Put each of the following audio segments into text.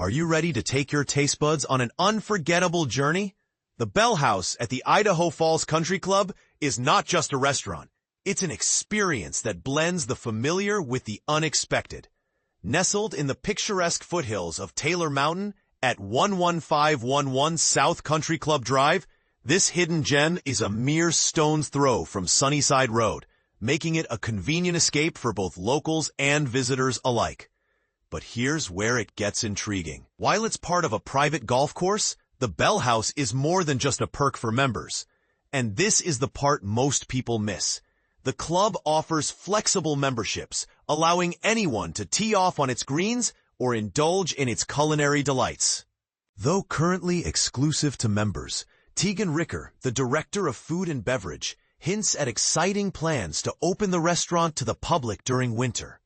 Are you ready to take your taste buds on an unforgettable journey? The Bellhouse at the Idaho Falls Country Club is not just a restaurant. It's an experience that blends the familiar with the unexpected. Nestled in the picturesque foothills of Taylor Mountain at 11511 South Country Club Drive, this hidden gem is a mere stone's throw from Sunnyside Road, making it a convenient escape for both locals and visitors alike. But here's where it gets intriguing. While it's part of a private golf course, the Bellhouse is more than just a perk for members. And this is the part most people miss. The club offers flexible memberships, allowing anyone to tee off on its greens or indulge in its culinary delights. Though currently exclusive to members, Tegan Ricker, the director of food and beverage, hints at exciting plans to open the restaurant to the public during winter.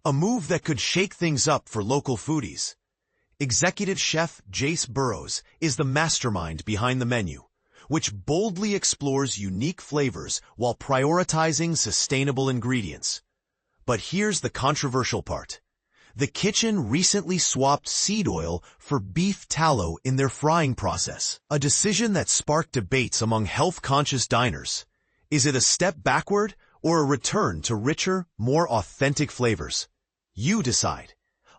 A move that could shake things up for local foodies. Executive chef Jace Burrows is the mastermind behind the menu, which boldly explores unique flavors while prioritizing sustainable ingredients. But here's the controversial part. The kitchen recently swapped seed oil for beef tallow in their frying process, a decision that sparked debates among health-conscious diners. Is it a step backward or a return to richer, more authentic flavors? You decide.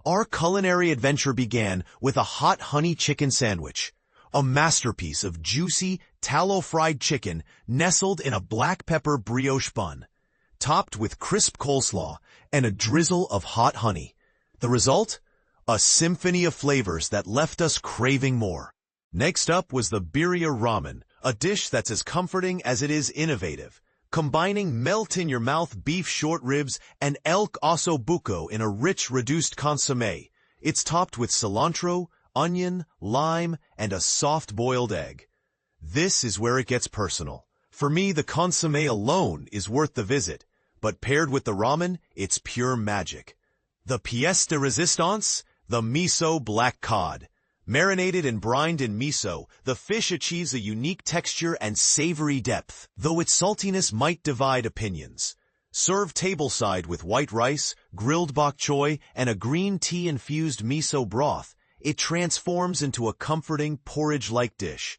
Our culinary adventure began with a hot honey chicken sandwich, a masterpiece of juicy, tallow-fried chicken nestled in a black pepper brioche bun, topped with crisp coleslaw and a drizzle of hot honey. The result? A symphony of flavors that left us craving more. Next up was the birria ramen, a dish that's as comforting as it is innovative, combining melt-in-your-mouth beef short ribs and elk osso buco in a rich, reduced consommé. It's topped with cilantro, onion, lime, and a soft boiled egg. This is where it gets personal. For me, the consommé alone is worth the visit, but paired with the ramen, it's pure magic. The pièce de résistance, the miso black cod. Marinated and brined in miso, the fish achieves a unique texture and savory depth, though its saltiness might divide opinions. Served tableside with white rice, grilled bok choy, and a green tea-infused miso broth, it transforms into a comforting porridge-like dish.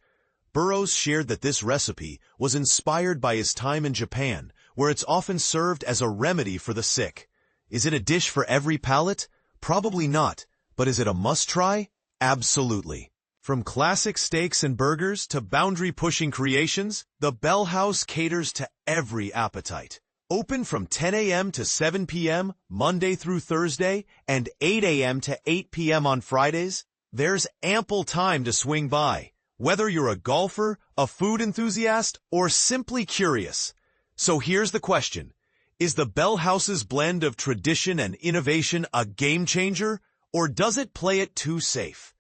Burrows shared that this recipe was inspired by his time in Japan, where it's often served as a remedy for the sick. Is it a dish for every palate? Probably not, but is it a must-try? Absolutely. From classic steaks and burgers to boundary-pushing creations, the Bellhouse caters to every appetite. Open from 10 a.m. to 7 p.m. Monday through Thursday and 8 a.m. to 8 p.m. on Fridays, there's ample time to swing by, whether you're a golfer, a food enthusiast, or simply curious. So here's the question. Is the Bellhouse's blend of tradition and innovation a game-changer, or does it play it too safe?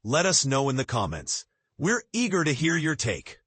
Let us know in the comments. We're eager to hear your take.